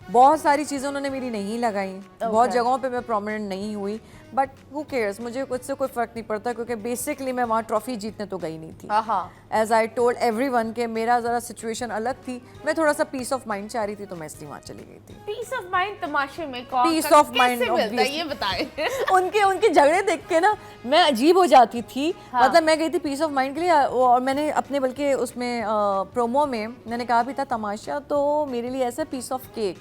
बहुत सारी चीज़ें उन्होंने मेरी नहीं लगाई, बहुत जगहों पे मैं प्रोमिनेंट नहीं हुई, बट हु केयर्स, मुझे कुछ से कोई फ़र्क नहीं पड़ता क्योंकि बेसिकली मैं वहाँ ट्रॉफी जीतने तो गई नहीं थी। एज आई टोल्ड एवरीवन कि मेरा ज़रा सिचुएशन अलग थी, मैं थोड़ा सा पीस ऑफ माइंड चाह रही थी तो मैं इसलिए वहाँ चली गई थी। पीस ऑफ माइंड तमाशे में कौन पीस ऑफ माइंड ये बताएं। उनके झगड़े देख के ना मैं अजीब हो जाती थी। मतलब मैं गई थी पीस ऑफ माइंड के लिए, और मैंने अपने बल्कि उसमें प्रोमो में मैंने कहा भी था तमाशा तो मेरे लिए ऐसा पीस ऑफ केक,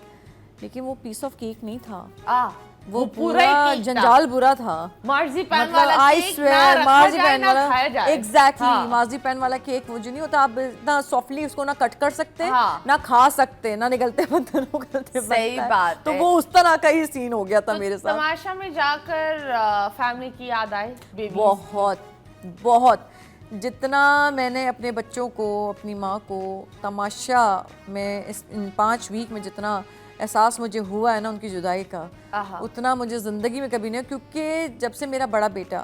लेकिन वो पीस ऑफ केक नहीं था, वो पूरा जंजाल बुरा था। मार्जिपैन मतलब वाला आई केक स्वेयर ना मार्जिपैन वाला, खाया जाए। एग्जैक्टली मार्जिपैन वाला केक वो जो नहीं होता, आप इतना सॉफ्टली उसको ना कट कर सकते ना खा सकते, ना निकलते बंदर निकलते। सही बात तो है। वो उस तरह का ही सीन हो गया था मेरे साथ। तमाशा में जाकर फैमिली की याद आई? बहुत बहुत, जितना मैंने अपने बच्चों को, अपनी माँ को तमाशा में इन 5 वीक में जितना एहसास मुझे हुआ है ना उनकी जुदाई का, उतना मुझे ज़िंदगी में कभी नहीं, क्योंकि जब से मेरा बड़ा बेटा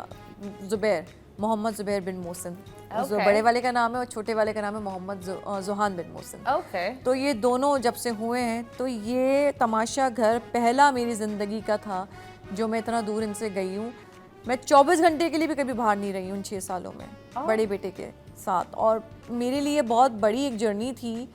ज़ुबैर, मोहम्मद ज़ुबैर बिन मोहसिन, जो बड़े वाले का नाम है और छोटे वाले का नाम है मोहम्मद जुहान बिन मोहसिन, तो ये दोनों जब से हुए हैं तो ये तमाशा घर पहला मेरी ज़िंदगी का था जो मैं इतना दूर इनसे गई हूँ। मैं 24 घंटे के लिए भी कभी बाहर नहीं रही हूँ इन 6 सालों में बड़े बेटे के साथ, और मेरे लिए बहुत बड़ी एक जर्नी थी,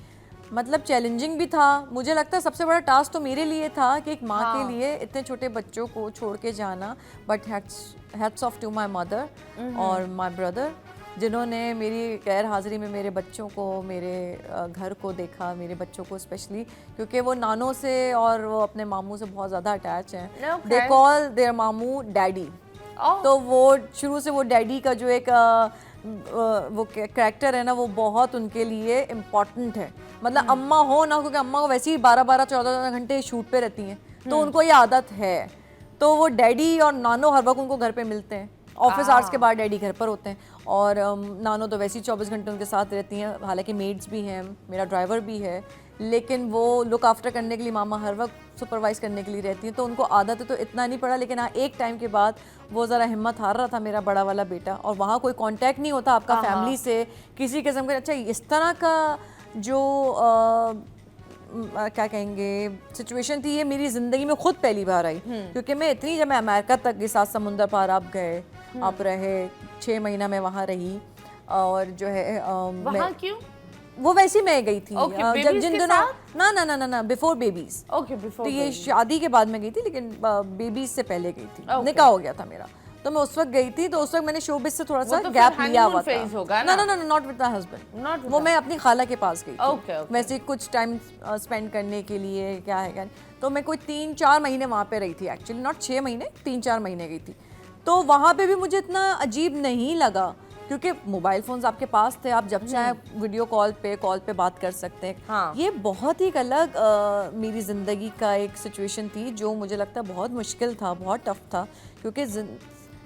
मतलब चैलेंजिंग भी था। मुझे लगता है सबसे बड़ा टास्क तो मेरे लिए था कि एक माँ के लिए इतने छोटे बच्चों को छोड़ के जाना, but hats off to my mother और माय ब्रदर, जिन्होंने मेरी गैर हाजिरी में मेरे बच्चों को, मेरे घर को देखा, मेरे बच्चों को स्पेशली, क्योंकि वो नानों से और वो अपने मामू से बहुत ज़्यादा अटैच हैं। दे कॉल देयर मामू डैडी। तो वो शुरू से वो डैडी का जो एक वो कैरेक्टर है ना, वो बहुत उनके लिए इम्पॉर्टेंट है। मतलब अम्मा हो ना, क्योंकि अम्मा को वैसे ही 12-12, 14 घंटे शूट पे रहती हैं, तो उनको ये आदत है। तो वो डैडी और नानो हर वक्त उनको घर पे मिलते हैं, ऑफिस आवर्स के बाद डैडी घर पर होते हैं, और नानो तो वैसे ही 24 घंटे उनके साथ रहती हैं। हालांकि मेड्स भी हैं, मेरा ड्राइवर भी है, लेकिन वो लुक आफ्टर करने के लिए मामा हर वक्त सुपरवाइज करने के लिए रहती हैं, तो उनको आदत है, तो इतना नहीं पड़ा। लेकिन हाँ, एक टाइम के बाद वो ज़रा हिम्मत हार रहा था मेरा बड़ा वाला बेटा, और वहाँ कोई कांटेक्ट नहीं होता आपका फैमिली से किसी किस्म का। अच्छा, इस तरह का जो क्या कहेंगे सिचुएशन थी, ये मेरी ज़िंदगी में खुद पहली बार आई, क्योंकि मैं इतनी, जब मैं अमेरिका तक के साथ समुंदर पार आप गए, आप रहे 6 महीना मैं वहाँ रही, और जो है वहाँ क्यों? वो वैसे ही मैं गई थी जब जिन दिनों ना बिफोर बेबीज। बिफोर तो ये शादी के बाद में गई थी, लेकिन बेबीज से पहले गई थी, निकाह हो गया था मेरा, तो मैं उस वक्त गई थी। तो उस वक्त मैंने शोबिज से थोड़ा सा गैप लिया हुआ था। ना नॉट विद माय हस्बैंड, वो मैं अपनी खाला के पास गई थी वैसे कुछ टाइम स्पेंड करने के लिए, क्या है। तो मैं कोई 3-4 महीने वहाँ पे रही थी, एक्चुअली नॉट 6 महीने, 3-4 महीने गई थी। तो वहाँ पे भी मुझे इतना अजीब नहीं लगा, क्योंकि मोबाइल फोन्स आपके पास थे, आप जब चाहे वीडियो कॉल पे बात कर सकते हैं। ये बहुत ही अलग मेरी ज़िंदगी का एक सिचुएशन थी, जो मुझे लगता है बहुत मुश्किल था, बहुत टफ था, क्योंकि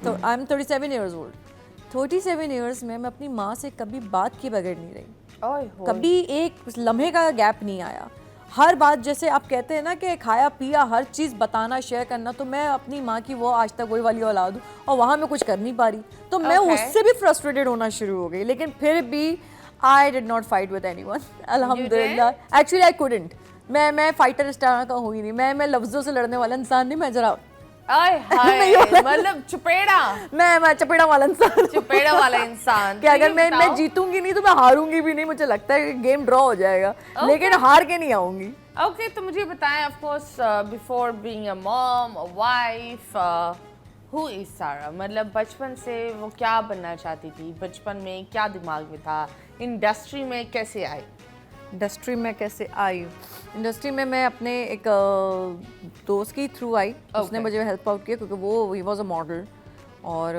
तो I am 37 years old. 37 years में मैं अपनी माँ से कभी बात किए बगैर नहीं रही, कभी एक लम्हे का गैप नहीं आया। हर बात, जैसे आप कहते हैं ना कि खाया पिया हर चीज़ बताना, शेयर करना, तो मैं अपनी माँ की वो आज तक वही वाली औलाद हूँ, और वहाँ मैं कुछ कर नहीं पा रही, तो मैं उससे भी फ्रस्ट्रेटेड होना शुरू हो गई। लेकिन फिर भी I did not fight with anyone, अल्हम्दुलिल्लाह। एक्चुअली आई कुडंट, मैं फाइटर स्टार का हूँ ही नहीं, मैं लफ्ज़ों से लड़ने वाला इंसान नहीं, मैं जरा मतलब चपेड़ा, मैं चपेड़ा वाला इंसान कि अगर मैं जीतूंगी नहीं तो मैं हारूंगी भी नहीं, मुझे लगता है गेम ड्रॉ हो जाएगा, लेकिन हार के नहीं आऊंगी। ओके, तो मुझे बताएं, of course before being a mom, a wife, who is सारा? मतलब बचपन से वो क्या बनना चाहती थी, बचपन में क्या दिमाग में था, इंडस्ट्री में कैसे आई? इंडस्ट्री में कैसे आई? इंडस्ट्री में मैं अपने एक दोस्त के थ्रू आई, उसने मुझे हेल्प आउट किया, क्योंकि वो ही वॉज अ मॉडल, और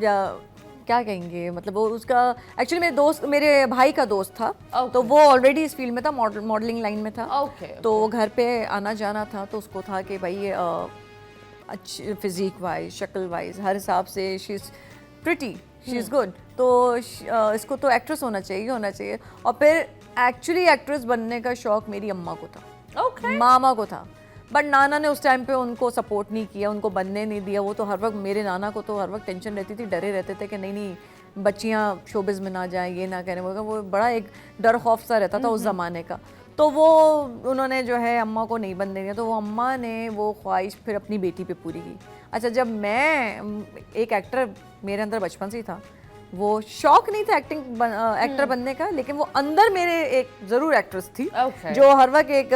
या क्या कहेंगे, मतलब वो उसका एक्चुअली मेरे दोस्त, मेरे भाई का दोस्त था, तो वो ऑलरेडी इस फील्ड में था, मॉडलिंग लाइन में था। तो घर पे आना जाना था, तो उसको था कि भाई अच्छी फिजिक वाइज, शक्ल वाइज, हर हिसाब से she is pretty, she is good, तो इसको तो एक्ट्रेस होना चाहिए। और फिर एक्चुअली एक्ट्रेस बनने का शौक मेरी अम्मा को था, मामा को था, बट नाना ने उस टाइम पे उनको सपोर्ट नहीं किया, उनको बनने नहीं दिया। वो तो हर वक्त, मेरे नाना को तो हर वक्त टेंशन रहती थी, डरे रहते थे कि नहीं बच्चियाँ शोबिज़ में ना जाएं, ये ना करें, वो बड़ा एक डर खौफ सा रहता था उस ज़माने का। तो वो उन्होंने जो है अम्मा को नहीं बनने दिया, तो वो अम्मा ने वो ख्वाहिश फिर अपनी बेटी पे पूरी की। अच्छा, जब मैं एक एक्टर मेरे अंदर बचपन से ही था, वो शौक नहीं था एक्टर बनने का, लेकिन वो अंदर मेरे एक ज़रूर एक्ट्रेस थी Okay. जो हर वक्त एक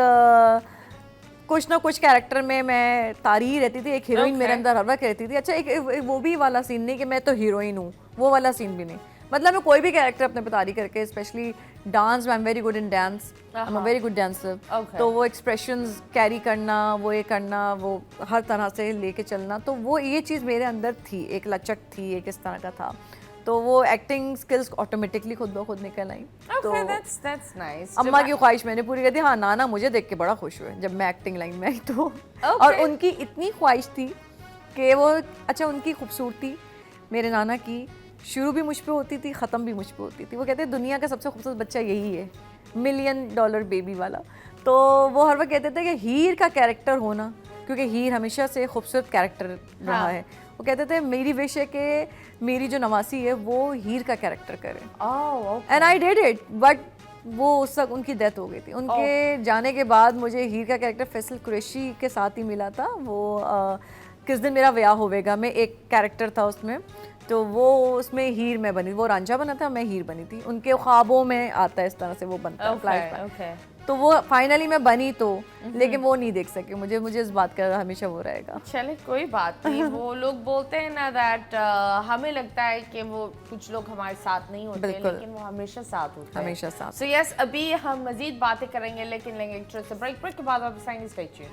कुछ ना कुछ कैरेक्टर में मैं तारी रहती थी। एक हीरोइन मेरे अंदर हर वक्त रहती थी। अच्छा, एक वो भी वाला सीन नहीं कि मैं तो हीरोइन हूँ, वो वाला सीन भी नहीं। मतलब मैं कोई भी कैरेक्टर अपने पे तारी करके, स्पेशली डांस में I am very good in dance, I am a very good dancer. तो वो एक्सप्रेशंस कैरी करना, वो ये करना, वो हर तरह से लेके चलना, तो वो ये चीज़ मेरे अंदर थी, एक लचक थी, एक इस तरह का था। तो वो एक्टिंग स्किल्स ऑटोमेटिकली खुद ब खुद निकल आई। तो Okay, that's nice. अम्मा की ख्वाहिश मैंने पूरी कर दी। हाँ, नाना मुझे देख के बड़ा खुश हुए जब मैं एक्टिंग लाइन में आई तो। और उनकी इतनी ख्वाहिश थी कि वो, अच्छा, उनकी खूबसूरती मेरे नाना की शुरू भी मुझ पे होती थी, ख़त्म भी मुझ पे होती थी। वो कहते हैं दुनिया का सबसे खूबसूरत बच्चा यही है, $1 मिलियन बेबी वाला। तो वो हर वक्त कहते थे कि हीर का कैरेक्टर होना, क्योंकि हीर हमेशा से खूबसूरत कैरेक्टर रहा है। वो कहते थे मेरी विश है कि मेरी जो नवासी है वो हीर का कैरेक्टर करे। And I did it, but वो उस वक्त उनकी डेथ हो गई थी। उनके जाने के बाद मुझे हीर का कैरेक्टर फैसल कुरैशी के साथ ही मिला था। वो किस दिन मेरा ब्याह होवेगा में एक कैरेक्टर था उसमें, तो वो उसमें हीर में बनी, वो रांझा बना था, मैं हीर बनी थी। उनके ख्वाबों में आता है इस तरह से वो बनता है फ्लैशबैक। तो वो फाइनली मैं बनी तो, लेकिन वो नहीं देख सके मुझे इस बात का हमेशा वो रहेगा। चले, कोई बात नहीं। वो लोग बोलते हैं ना दैट हमें लगता है कि वो कुछ लोग हमारे साथ नहीं होते, लेकिन वो हमेशा साथ होते हैं, हमेशा साथ। सो यस, अभी हम मजीद बातें करेंगे, लेकिन लेंगे एक छोटे से ब्रेक के बाद वापस आएंगे। Stay tuned.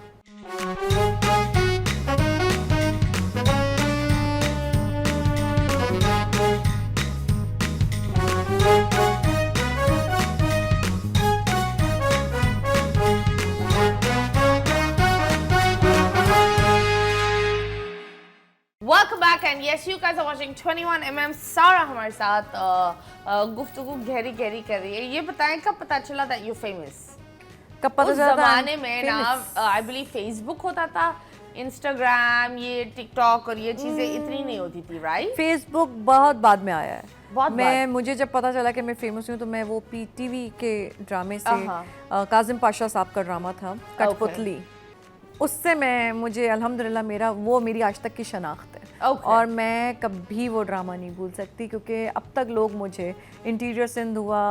Welcome back and yes, you guys are watching 21mm। सारा हमारे साथ गुफ्तगू गहरी गहरी कर रही है। ये बताएं, कब पता चला that you're famous? कब पता उस चला? जमाने में ना आई बिलीव फेसबुक होता था, इंस्टाग्राम, ये टिकटॉक और ये चीजें इतनी नहीं होती थी, राइट? फेसबुक बहुत बाद में आया है। बहुत मुझे जब पता चला कि मैं फेमस हूँ तो मैं वो पीटीवी के ड्रामे से, काजिम पाशा साहब का ड्रामा था कठपुतली, उससे मुझे अल्हम्दुलिल्लाह मेरी आज तक की शनाख्त है। और मैं कभी वो ड्रामा नहीं भूल सकती, क्योंकि अब तक लोग मुझे इंटीरियर सिंध हुआ,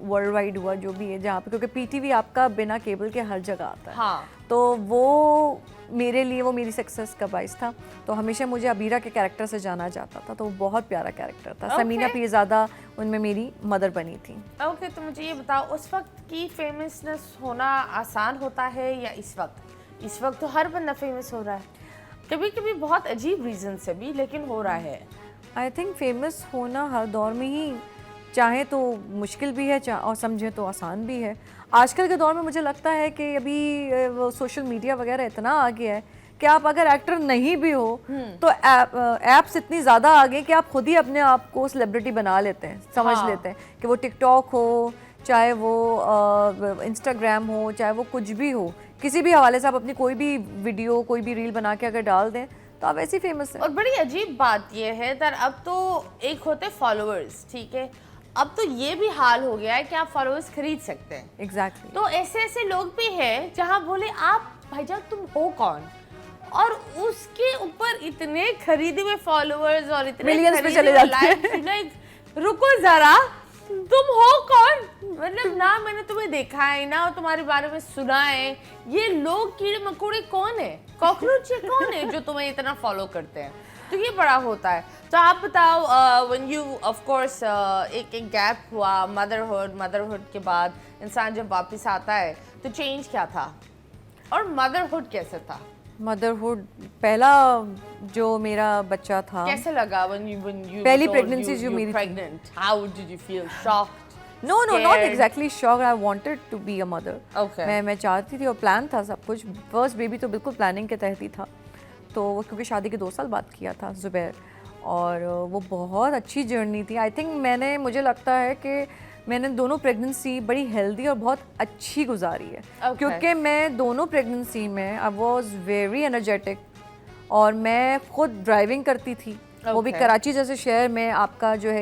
वर्ल्ड वाइड हुआ, जो भी है जहाँ पे, क्योंकि पीटीवी आपका बिना केबल के हर जगह आता है। हाँ। तो वो मेरे लिए वो मेरी सक्सेस का बाइस था। तो हमेशा मुझे अबीरा के कैरेक्टर से जाना जाता था, तो वो बहुत प्यारा कैरेक्टर था। समीना पीरज़ादा उनमें मेरी मदर बनी थी। ओके, तो मुझे ये बताओ, उस वक्त की फेमसनेस होना आसान होता है या इस वक्त? इस वक्त तो हर बंदा फेमस हो रहा है, कभी कभी बहुत अजीब रीज़न से भी, लेकिन हो रहा है। आई थिंक फेमस होना हर दौर में ही चाहे तो मुश्किल भी है और समझे तो आसान भी है। आजकल के दौर में मुझे लगता है कि अभी वो सोशल मीडिया वगैरह इतना आ गया है कि आप अगर एक्टर नहीं भी हो तो ऐप्स इतनी ज़्यादा आ गई कि आप खुद ही अपने आप को सेलिब्रिटी बना लेते हैं, समझ लेते हैं कि वो टिकटॉक हो, चाहे वो इंस्टाग्राम हो, चाहे वो कुछ भी हो, किसी भी हवाले से आप अपनी कोई भी वीडियो, कोई भी रील बना के अगर डाल दें तो आप ऐसे ही फेमस हैं। और बड़ी अजीब बात ये है कि अब तो एक होते फॉलोअर्स, ठीक है, अब तो ये भी हाल हो गया है कि आप फॉलोअर्स खरीद सकते हैं। एग्जैक्टली। तो ऐसे लोग भी हैं जहां बोले आप भाईजान तुम हो कौन, और उसके ऊपर इतने खरीदे हुए फॉलोअर्स और इतने मिलियंस पे चले जाते हैं। लाइक रुको जरा, तुम हो कौन? मतलब ना मैंने तुम्हें देखा है, ना तुम्हारे बारे में सुना है। ये लोग कीड़े मकोड़े कौन है, कॉकरोच कौन है जो तुम्हें इतना फॉलो करते हैं? तो ये बड़ा होता है। तो आप बताओ, व्हेन यू ऑफ कोर्स एक गैप हुआ, मदरहुड के बाद इंसान जब वापस आता है तो चेंज क्या था और मदरहुड कैसे था? मदरहुड, पहला जो मेरा बच्चा था, कैसे लगा when you पहली told प्रेगनेंसी जो मेरी pregnant? How did you feel? Shocked? No, not exactly shocked. I wanted to be a mother. Okay. मैं चाहती थी और प्लान था सब कुछ। फर्स्ट बेबी तो बिल्कुल प्लानिंग के तहत ही था। तो क्योंकि शादी के 2 साल बाद किया था ज़ुबैर, और वो बहुत अच्छी जर्नी थी। आई थिंक मुझे लगता है कि मैंने दोनों प्रेगनेंसी बड़ी हेल्दी और बहुत अच्छी गुजारी है। क्योंकि मैं दोनों प्रेगनेंसी में आई वॉज वेरी एनर्जेटिक, और मैं खुद ड्राइविंग करती थी, वो भी कराची जैसे शहर में। आपका जो है